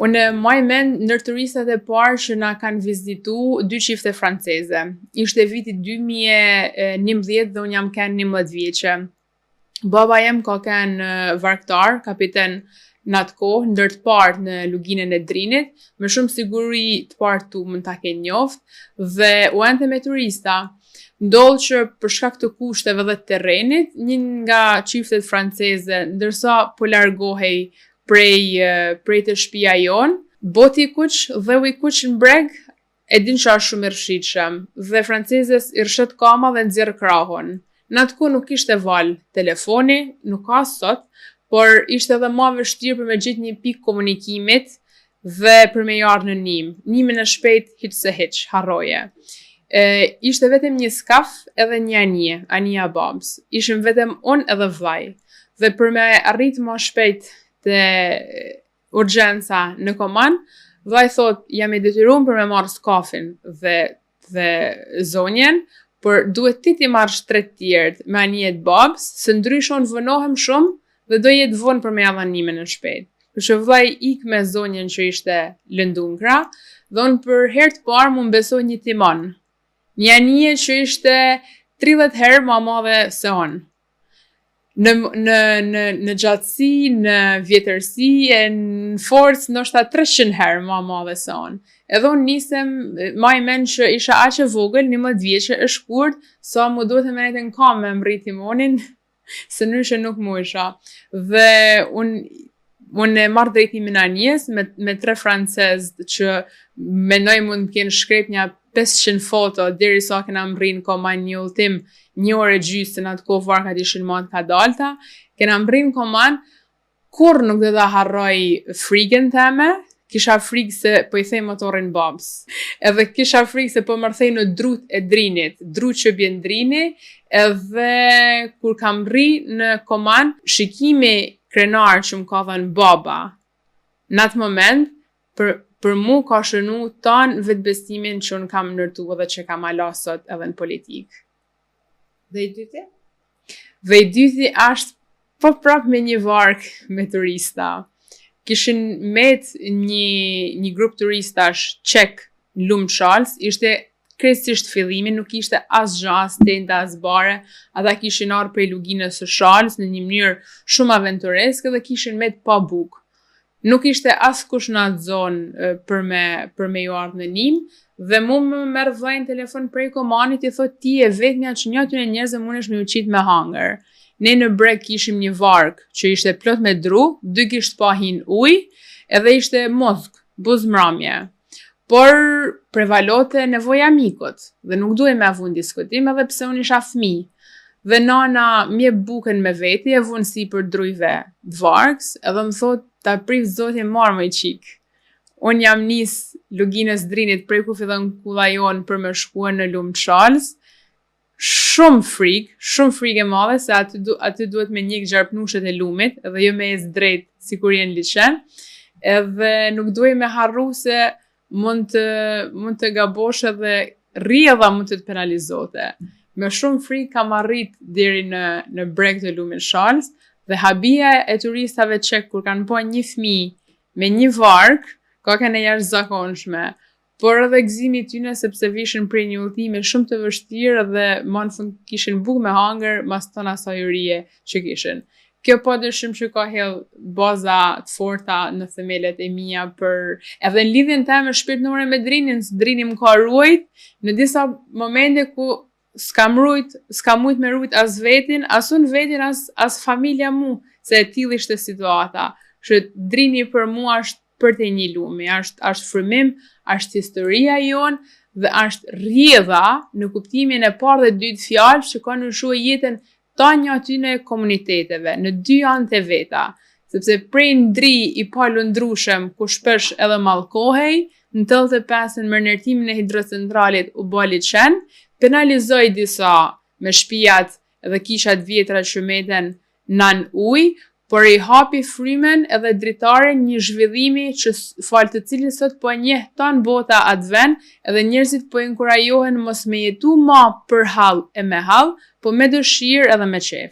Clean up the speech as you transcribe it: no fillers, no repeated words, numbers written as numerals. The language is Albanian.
Unë maj mend ndër turistat e parë që na kanë vizitu 2 çifte franceze. Ishte viti 2011 dhe unë jam kënë 11 vjeqe. Baba jem ka kënë varktar, kapiten në atë kohë, ndër të partë në luginën e Drinit, me shumë siguri të partë tu mund ta kenë njoft, dhe u ente me turista. Ndodhë që për shkak të kushteve dhe të terrenit, një nga çiftet franceze, ndërsa po largohej prej të shtëpia jonë, boti i kuq dhe u i kuq në breg, e din që është shumë i rrshitshëm, dhe francezes i rrshet kama dhe nxjerr krahun. Në atë kohë nuk ishte valë telefoni, nuk ka sot, por ishte edhe ma vështirë për me gjetë një pikë komunikimit dhe për me jarë në nim. Nimin e shpejt hiq se hiq, harroje. Ishte vetëm një skaf edhe një anija babs. Ishim vetëm unë edhe vllai. Dhe për me arrit ma shpejt të urgjenca në komand, vllai thot, jam i detyruar për me marrë skafin dhe zonjen, por duhet ti marrësh 3 tjerët me anijet babs, se ndryshon vënohem shumë dhe do jetë vonë për me ja dhënë nimin e shpejt. Kështu vllai ik me zonjen që ishte lëndu në krah, dhe unë për herë të parë mu mbesoj një timon. Një anije që ishte 30 herë ma madhe se unë. Në gjatësi, në vjetërsi, e në forcë, ndoshta 300 herë ma madhe se unë. Edhe unë nisem, ma i men që isha aq e vogël, 11 vjeqe, e shkurt, sa mu duhet e menet në kam me mri timonin, se nyshe nuk mu isha. Dhe unë e marrë drejtimin anijes me 3 francezë që menoj mund t'kenë shkrep një 500 foto, deri sa kena mri në komand një ultim 1 orë e gjysë, në atë kohë varkat ishin ma të kadalta. Kena mri në komand, kur nuk dhe da harroj frikën teme, kisha frikë se po i thej motorin babs. Edhe kisha frikë se po mërthej në drut e Drinit, drut që bjen Drini, edhe kur kam rri në komand, shikimi krenar që më ka dhënë baba, në atë moment, për mu ka shënu tanë vetbestimin që unë kam nërtu edhe që kam alasot edhe në politikë. Dhe i dyti? Dhe i dyti ashtë po prap me një vark me turista. Kishin met një grup turistash qek në Lumë Shalës, ishte krejtësisht fillimi, nuk ishte as gjë, as tenda, as bare, ata kishin arë prej luginës së Shalës në një mënyrë shumë aventureske dhe kishin met pa bukë. Nuk ishte as kush në atë zonë për me ju ardhë në nim, dhe mu më merë vllai në telefon prej komanit, i thot ti e vetëmja që një aty në njerëzë mundesh me u qit me hangër. Ne në breg kishim një vark që ishte plot me dru, 2 kisht pa hin ujë, edhe ishte mozg, buzmramje. Por prevalote nevoja mikut, dhe nuk duhe me avun diskutim edhe pse unë isha fëmijë. Dhe nana mje bukën me veti, e vunë si për drujve varks, edhe më thot, ta priv zoti marrë më i qik. Unë jam nis luginës Drinit prej ku fillon kulla jonë për me shkuar në Lumë Shalës, shumë frikë e madhe, se aty duhet me njek gjarpnushet e lumit, edhe jo me ecë drejt si kur jenë liqen, edhe nuk duhe me harru se mund të gabosh edhe rrjedha mund të penalizote. Me shumë frikë kam arrit deri në breg të Lumë Shalës, dhe habia e turistave qek kur kanë po një fëmijë me një vark, ka kanë e jashtëzakonshme, por edhe gëzimi tyne sepse vishin prej një udhëtimi shumë të vështirë dhe më në fund kishin bukë me hangër mas tona sajurie që kishin. Kjo padyshim që ka hedh baza të forta në themelet e mia për edhe në lidhjen time shpirtërore me Drinin, se Drini më ka ruajt në disa momente ku s'kam mujt me rujt as vetin, as unë vetin, as familja mu, se e tillë ishte situata. Që Drini për mua është për të një lumi, është frymim, është historia jonë, dhe është rrjedha në kuptimin e parë dhe dytë fjalë që ka ndryshuar jetën ta një aty në komuniteteve, në 2 anët e veta. Sepse prej ndri i palundrushëm ku shpesh edhe mallkohej, në 85-ën me ndërtimin e hidrocentralit u bë liçen, penalizoi disa me shtëpiat dhe kishat vjetra që meten nan ujë, por i hapi frymen edhe dritaren një zhvillimi që falë të cilin sot po njeh tan bota atë vend, edhe njerëzit po inkurajohen mos me jetu ma për hall e me hall, po me dëshirë edhe me qef.